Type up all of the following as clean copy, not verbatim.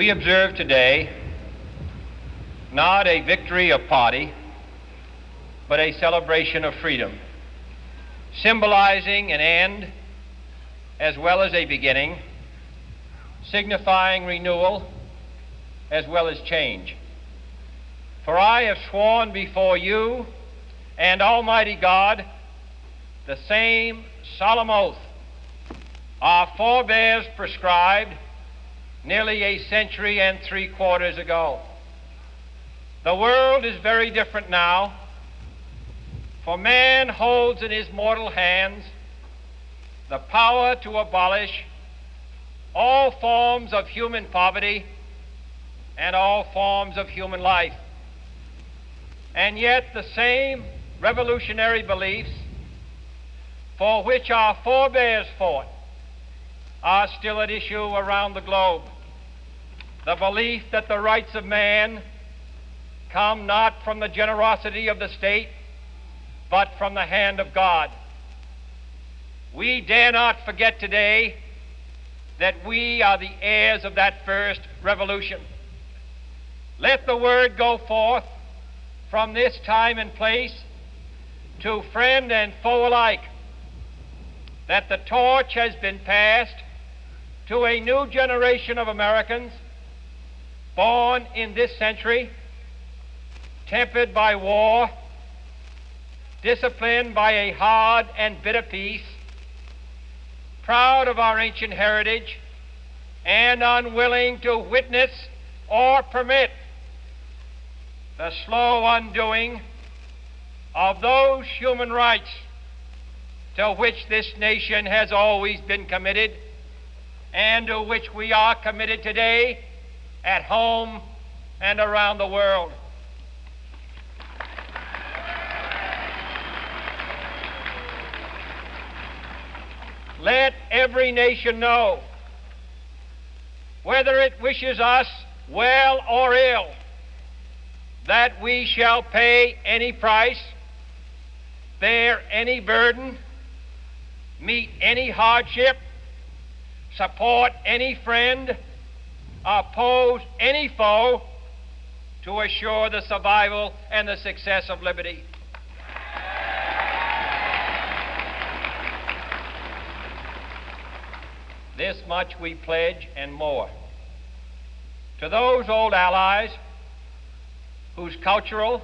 We observe today not a victory of party, but a celebration of freedom, symbolizing an end as well as a beginning, signifying renewal as well as change. For I have sworn before you and Almighty God the same solemn oath our forebears prescribed nearly a century and 3/4 ago. The world is very different now, for man holds in his mortal hands the power to abolish all forms of human poverty and all forms of human life. And yet the same revolutionary beliefs for which our forebears fought are still at issue around the globe. The belief that the rights of man come not from the generosity of the state, but from the hand of God. We dare not forget today that we are the heirs of that first revolution. Let the word go forth from this time and place to friend and foe alike that the torch has been passed to a new generation of Americans born in this century, tempered by war, disciplined by a hard and bitter peace, proud of our ancient heritage, and unwilling to witness or permit the slow undoing of those human rights to which this nation has always been committed and to which we are committed today at home and around the world. Let every nation know, whether it wishes us well or ill, that we shall pay any price, bear any burden, meet any hardship, support any friend, oppose any foe to assure the survival and the success of liberty. This much we pledge and more. To those old allies whose cultural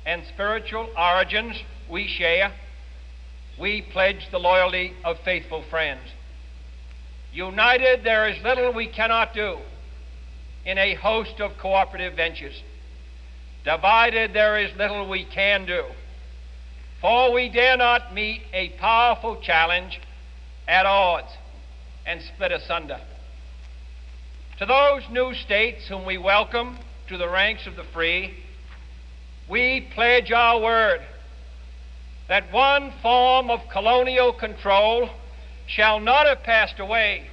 and spiritual origins we share, we pledge the loyalty of faithful friends. United, there is little we cannot do in a host of cooperative ventures. Divided, there is little we can do, for we dare not meet a powerful challenge at odds and split asunder. To those new states whom we welcome to the ranks of the free, we pledge our word that one form of colonial control shall not have passed away,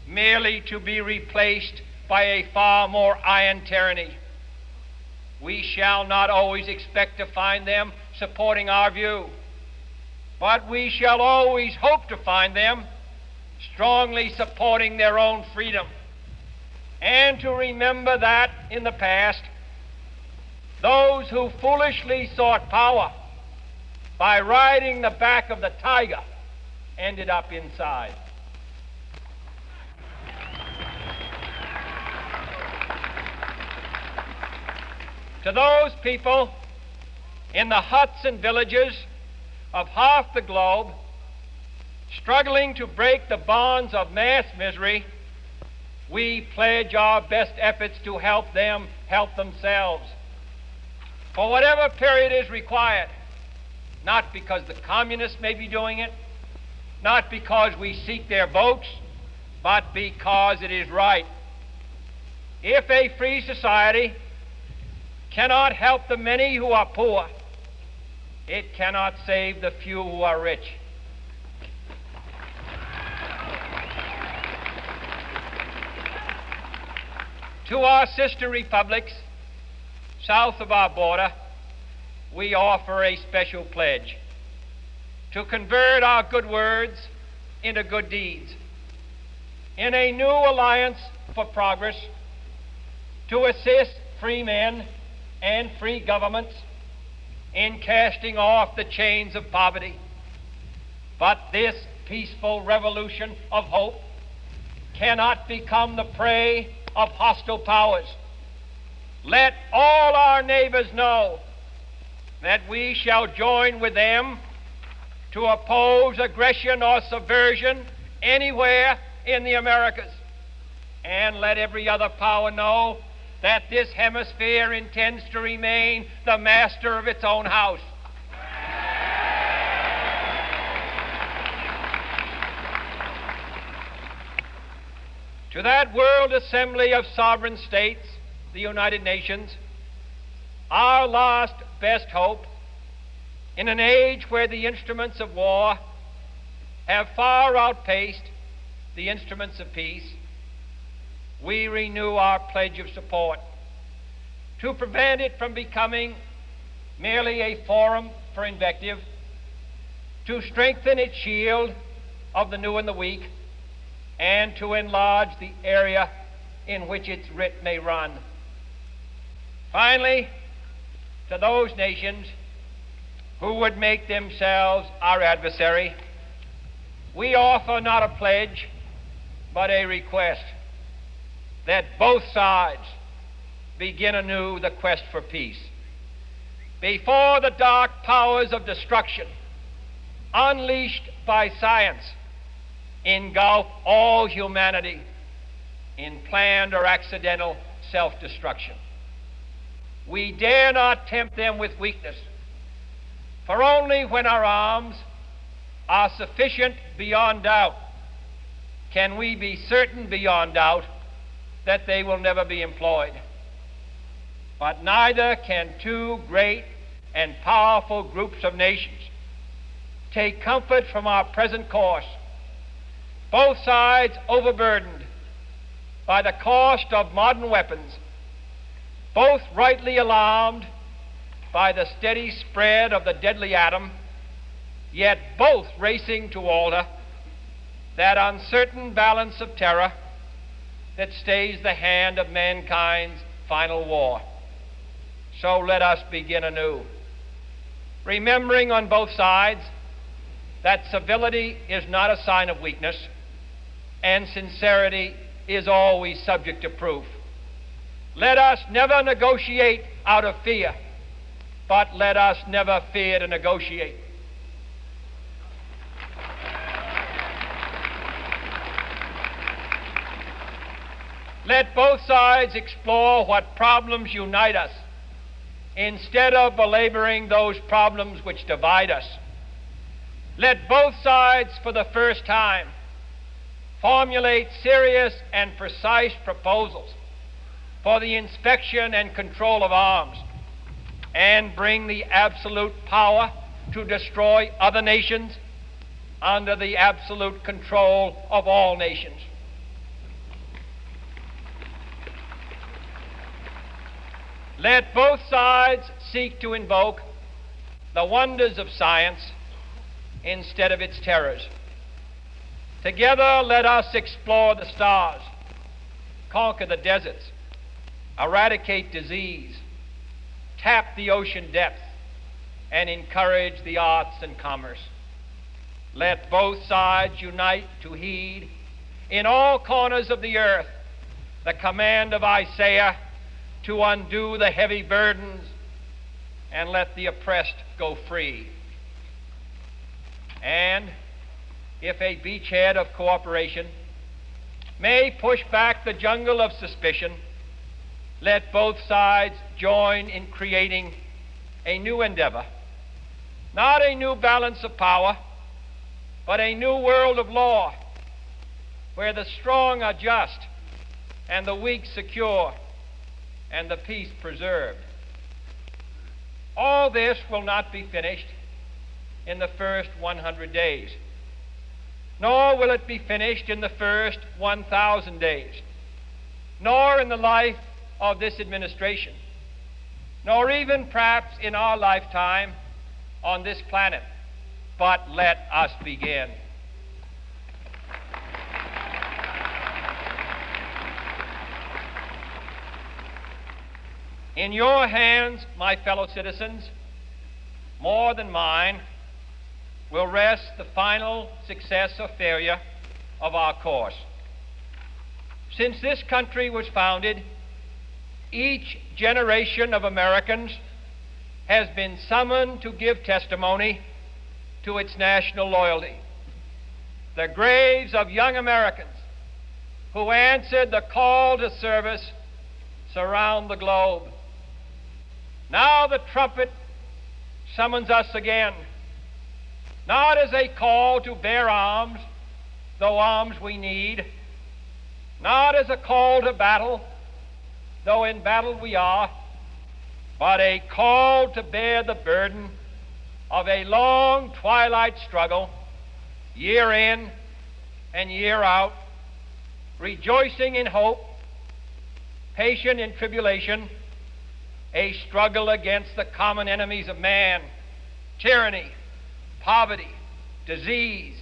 merely to be replaced by a far more iron tyranny. We shall not always expect to find them supporting our view, but we shall always hope to find them strongly supporting their own freedom, and to remember that in the past, those who foolishly sought power by riding the back of the tiger ended up inside. To those people in the huts and villages of half the globe struggling to break the bonds of mass misery, we pledge our best efforts to help them help themselves for whatever period is required, not because the communists may be doing it, not because we seek their votes, but because it is right. If a free society cannot help the many who are poor, it cannot save the few who are rich. To our sister republics south of our border, we offer a special pledge to convert our good words into good deeds. In a new alliance for progress, to assist free men and free governments in casting off the chains of poverty. But this peaceful revolution of hope cannot become the prey of hostile powers. Let all our neighbors know that we shall join with them to oppose aggression or subversion anywhere in the Americas. And let every other power know that this hemisphere intends to remain the master of its own house. To that world assembly of sovereign states, the United Nations, our last best hope, in an age where the instruments of war have far outpaced the instruments of peace, we renew our pledge of support to prevent it from becoming merely a forum for invective, to strengthen its shield of the new and the weak, and to enlarge the area in which its writ may run. Finally, to those nations who would make themselves our adversary, we offer not a pledge, but a request that both sides begin anew the quest for peace. Before the dark powers of destruction, unleashed by science, engulf all humanity in planned or accidental self-destruction, we dare not tempt them with weakness, for only when our arms are sufficient beyond doubt can we be certain beyond doubt that they will never be employed. But neither can two great and powerful groups of nations take comfort from our present course, both sides overburdened by the cost of modern weapons, both rightly alarmed by the steady spread of the deadly atom, yet both racing to alter that uncertain balance of terror that stays the hand of mankind's final war. So let us begin anew, remembering on both sides that civility is not a sign of weakness, and sincerity is always subject to proof. Let us never negotiate out of fear, but let us never fear to negotiate. Let both sides explore what problems unite us, instead of belaboring those problems which divide us. Let both sides, for the first time, formulate serious and precise proposals for the inspection and control of arms, and bring the absolute power to destroy other nations under the absolute control of all nations. Let both sides seek to invoke the wonders of science instead of its terrors. Together, let us explore the stars, conquer the deserts, eradicate disease, tap the ocean depths, and encourage the arts and commerce. Let both sides unite to heed in all corners of the earth the command of Isaiah to undo the heavy burdens and let the oppressed go free. And if a beachhead of cooperation may push back the jungle of suspicion, let both sides join in creating a new endeavor, not a new balance of power, but a new world of law, where the strong are just and the weak secure and the peace preserved. All this will not be finished in the first 100 days, nor will it be finished in the first 1,000 days, nor in the life of this administration, nor even perhaps in our lifetime on this planet. But let us begin. In your hands, my fellow citizens, more than mine, will rest the final success or failure of our course. Since this country was founded, each generation of Americans has been summoned to give testimony to its national loyalty. The graves of young Americans who answered the call to service surround the globe. Now the trumpet summons us again, not as a call to bear arms, though arms we need, not as a call to battle, though in battle we are, but a call to bear the burden of a long twilight struggle, year in and year out, rejoicing in hope, patient in tribulation, a struggle against the common enemies of man, tyranny, poverty, disease,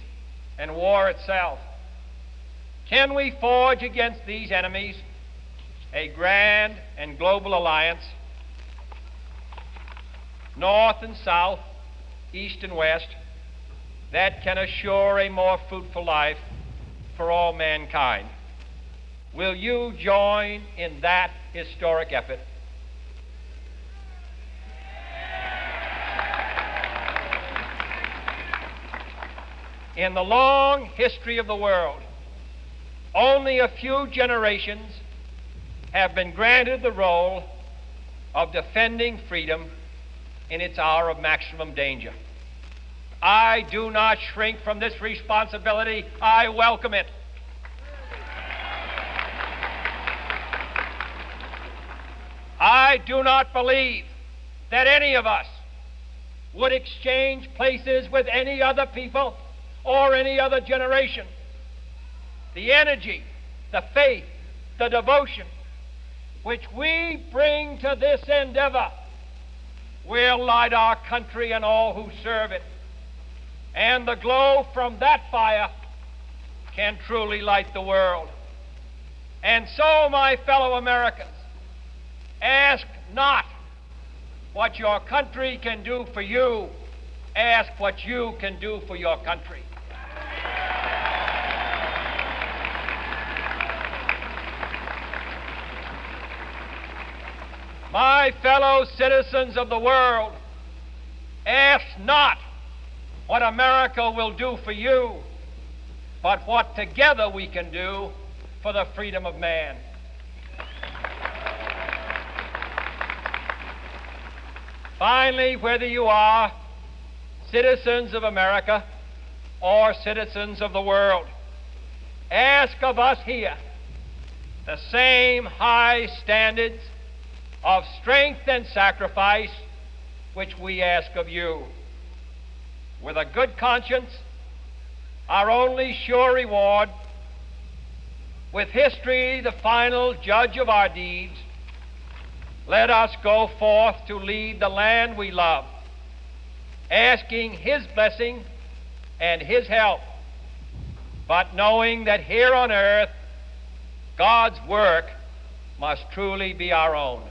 and war itself. Can we forge against these enemies a grand and global alliance, north and south, east and west, that can assure a more fruitful life for all mankind? Will you join in that historic effort? In the long history of the world, only a few generations have been granted the role of defending freedom in its hour of maximum danger. I do not shrink from this responsibility. I welcome it. I do not believe that any of us would exchange places with any other people or any other generation. The energy, the faith, the devotion which we bring to this endeavor will light our country and all who serve it. And the glow from that fire can truly light the world. And so, my fellow Americans, ask not what your country can do for you, ask what you can do for your country. My fellow citizens of the world, ask not what America will do for you, but what together we can do for the freedom of man. Finally, whether you are citizens of America or citizens of the world, ask of us here the same high standards of strength and sacrifice which we ask of you. With a good conscience, our only sure reward, with history the final judge of our deeds, let us go forth to lead the land we love, asking His blessing and His help, but knowing that here on earth, God's work must truly be our own.